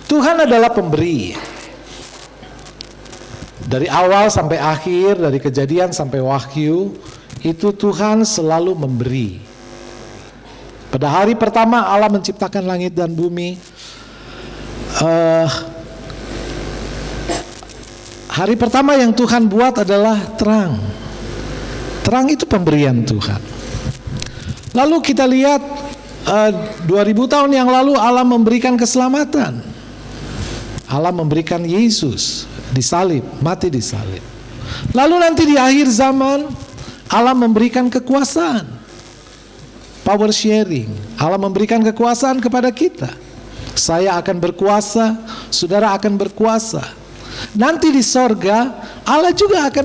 Tuhan adalah pemberi. Dari awal sampai akhir, dari Kejadian sampai Wahyu, itu Tuhan selalu memberi. Pada hari pertama Allah menciptakan langit dan bumi. Hari pertama yang Tuhan buat adalah terang. Terang itu pemberian Tuhan. Lalu kita lihat 2000 tahun yang lalu Allah memberikan keselamatan. Allah memberikan Yesus disalib, mati disalib. Lalu nanti di akhir zaman Allah memberikan kekuasaan, power sharing. Allah memberikan kekuasaan kepada kita. Saya akan berkuasa, saudara akan berkuasa. Nanti di sorga Allah juga akan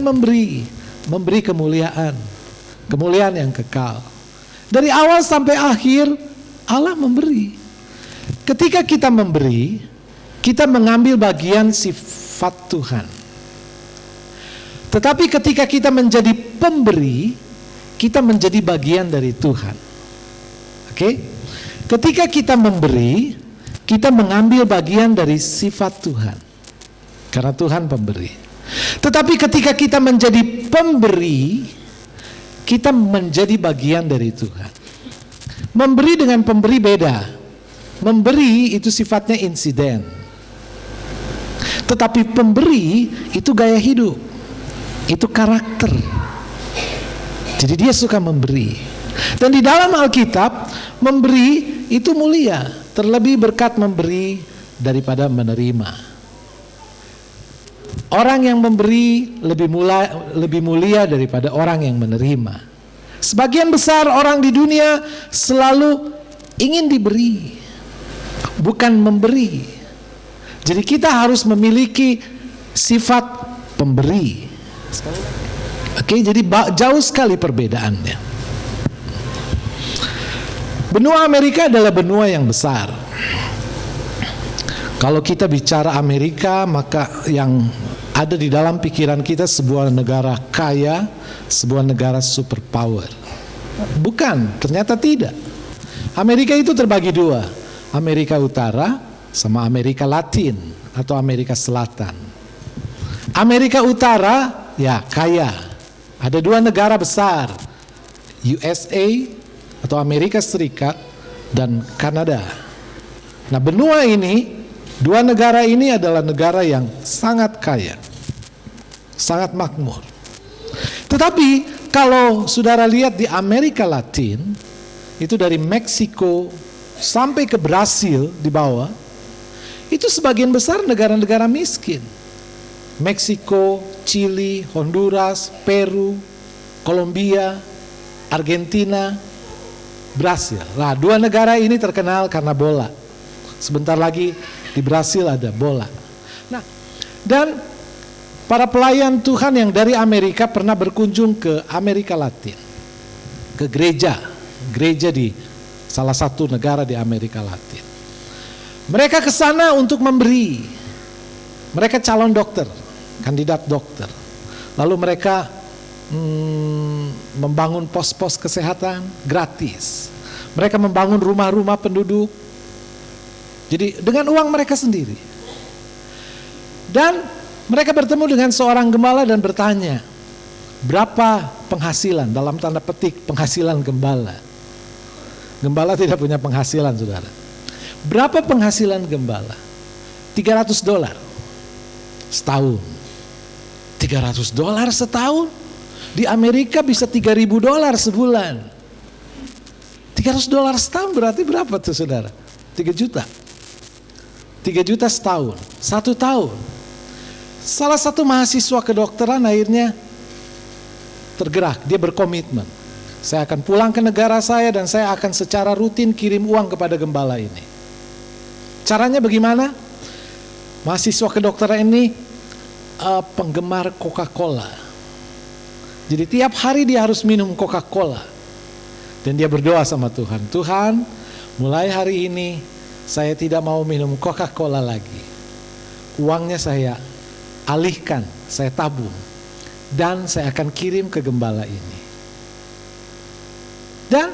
memberi kemuliaan, kemuliaan yang kekal. Dari awal sampai akhir Allah memberi. Ketika kita memberi, kita mengambil bagian sifat Tuhan. Tetapi ketika kita menjadi pemberi, kita menjadi bagian dari Tuhan. Oke? Ketika kita memberi, kita mengambil bagian dari sifat Tuhan. Karena Tuhan pemberi. Tetapi ketika kita menjadi pemberi, kita menjadi bagian dari Tuhan. Memberi dengan pemberi beda. Memberi itu sifatnya insiden. Tetapi pemberi itu gaya hidup. Itu karakter. Jadi dia suka memberi. Dan di dalam Alkitab, memberi itu mulia. Terlebih berkat memberi daripada menerima. Orang yang memberi lebih mulia daripada orang yang menerima. Sebagian besar orang di dunia selalu ingin diberi, bukan memberi. Jadi kita harus memiliki sifat pemberi. Oke, jadi jauh sekali perbedaannya. Benua Amerika adalah benua yang besar. Kalau kita bicara Amerika, maka yang ada di dalam pikiran kita sebuah negara kaya, sebuah negara superpower. Bukan, ternyata tidak. Amerika itu terbagi dua, Amerika Utara sama Amerika Latin atau Amerika Selatan. Amerika Utara ya kaya. Ada dua negara besar, USA atau Amerika Serikat dan Kanada. Nah, benua ini, dua negara ini adalah negara yang sangat kaya, sangat makmur. Tetapi kalau saudara lihat di Amerika Latin, itu dari Meksiko sampai ke Brasil di bawah, itu sebagian besar negara-negara miskin. Meksiko, Chili, Honduras, Peru, Kolombia, Argentina, Brasil. Nah, dua negara ini terkenal karena bola. Sebentar lagi di Brasil ada bola. Nah, dan para pelayan Tuhan yang dari Amerika pernah berkunjung ke Amerika Latin, ke gereja di salah satu negara di Amerika Latin. Mereka ke sana untuk memberi. Mereka calon dokter, kandidat dokter. Lalu mereka membangun pos-pos kesehatan gratis. Mereka membangun rumah-rumah penduduk. Jadi dengan uang mereka sendiri. Dan mereka bertemu dengan seorang gembala dan bertanya, berapa penghasilan, dalam tanda petik penghasilan gembala. Gembala tidak punya penghasilan, saudara. Berapa penghasilan gembala? $300 setahun. $300 setahun? Di Amerika bisa $3.000 sebulan. $300 setahun berarti berapa tuh, saudara? 3 juta. 3 juta setahun, 1 tahun. Salah satu mahasiswa kedokteran akhirnya tergerak, dia berkomitmen. Saya akan pulang ke negara saya dan saya akan secara rutin kirim uang kepada gembala ini. Caranya bagaimana? Mahasiswa kedokteran ini penggemar Coca-Cola. Jadi tiap hari dia harus minum Coca-Cola. Dan dia berdoa sama Tuhan, Tuhan, mulai hari ini saya tidak mau minum Coca-Cola lagi. Uangnya saya alihkan, saya tabung. Dan saya akan kirim ke gembala ini. Dan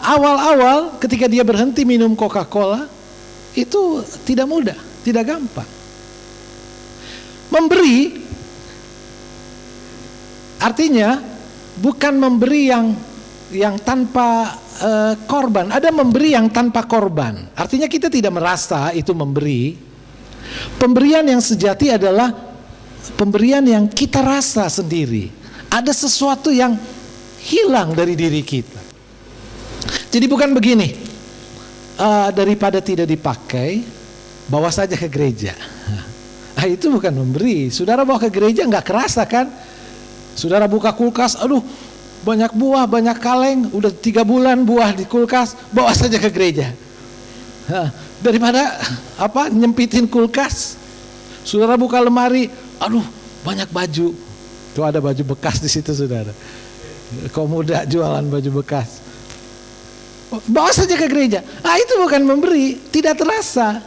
awal-awal ketika dia berhenti minum Coca-Cola, itu tidak mudah, tidak gampang. Memberi artinya bukan memberi yang tanpa korban. Ada memberi yang tanpa korban. Artinya kita tidak merasa itu memberi. Pemberian yang sejati adalah pemberian yang kita rasa sendiri. Ada sesuatu yang hilang dari diri kita. Jadi bukan begini, daripada tidak dipakai, bawa saja ke gereja. Nah, itu bukan memberi. Saudara bawa ke gereja nggak kerasa kan? Saudara buka kulkas, aduh banyak buah, banyak kaleng, udah 3 bulan buah di kulkas, bawa saja ke gereja. Daripada nyempitin kulkas. Saudara buka lemari, aduh banyak baju. Tuh ada baju bekas di situ, saudara. Kau muda jualan baju bekas. Bawa saja ke gereja. Itu bukan memberi, tidak terasa.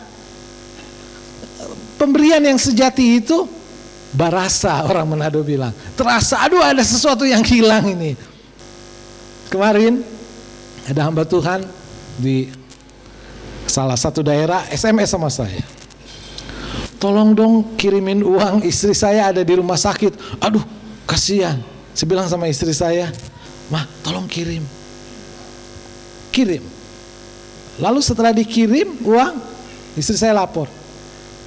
Pemberian yang sejati itu barasa, orang Manado bilang. Terasa, aduh ada sesuatu yang hilang ini. Kemarin ada hamba Tuhan di salah satu daerah SMS sama saya. Tolong dong kirimin uang, istri saya ada di rumah sakit. Aduh kasihan. Saya bilang sama istri saya, "Mah, tolong kirim." Kirim. Lalu setelah dikirim uang, istri saya lapor,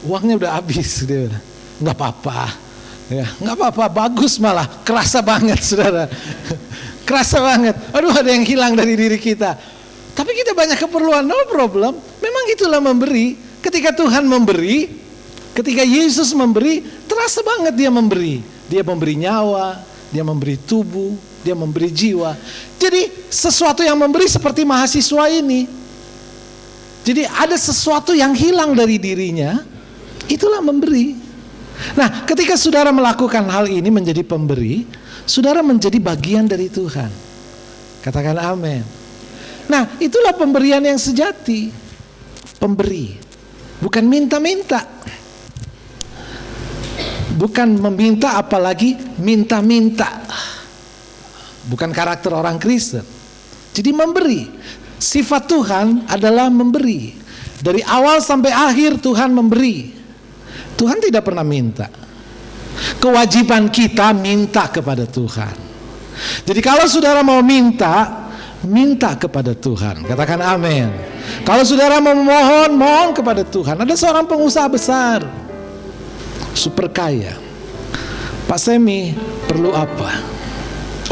"Uangnya udah habis." Dia bilang, "Nggak apa-apa, ya, nggak apa-apa, bagus malah, kerasa banget saudara, kerasa banget. Aduh ada yang hilang dari diri kita. Tapi kita banyak keperluan, no problem. Memang itulah memberi. Ketika Tuhan memberi, ketika Yesus memberi, terasa banget dia memberi. Dia memberi nyawa, dia memberi tubuh, dia memberi jiwa. Jadi sesuatu yang memberi seperti mahasiswa ini. Jadi ada sesuatu yang hilang dari dirinya, itulah memberi. Nah, ketika saudara melakukan hal ini menjadi pemberi, saudara menjadi bagian dari Tuhan. Katakan amin. Nah, itulah pemberian yang sejati. Pemberi, bukan minta-minta. Bukan meminta, apalagi minta-minta. Bukan karakter orang Kristen. Jadi memberi. Sifat Tuhan adalah memberi. Dari awal sampai akhir Tuhan memberi. Tuhan tidak pernah minta. Kewajiban kita minta kepada Tuhan. Jadi kalau saudara mau minta, minta kepada Tuhan. Katakan amin. Kalau saudara mau memohon, mohon kepada Tuhan. Ada seorang pengusaha besar, super kaya. "Pak Semi, perlu apa?"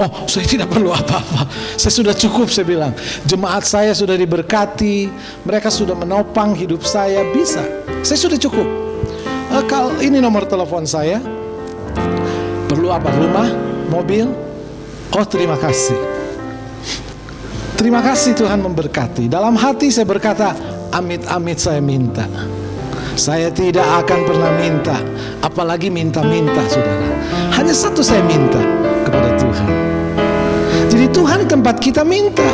"Oh, saya tidak perlu apa-apa. Saya sudah cukup," saya bilang. "Jemaat saya sudah diberkati, mereka sudah menopang hidup saya, bisa. Saya sudah cukup. Kalau ini nomor telepon saya. Perlu apa? Rumah, mobil?" "Oh, terima kasih. Terima kasih, Tuhan memberkati." Dalam hati saya berkata, amit-amit saya minta. Saya tidak akan pernah minta, apalagi minta-minta, saudara. Hanya satu saya minta kepada Tuhan. Jadi Tuhan tempat kita minta.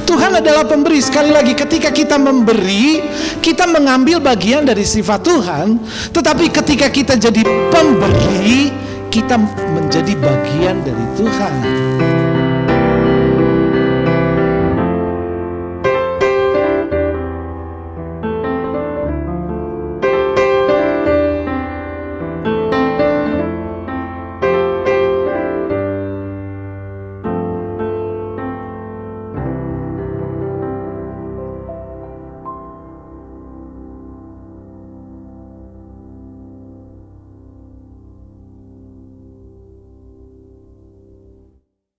Tuhan adalah pemberi. Sekali lagi, ketika kita memberi, kita mengambil bagian dari sifat Tuhan. Tetapi ketika kita jadi pemberi, kita menjadi bagian dari Tuhan.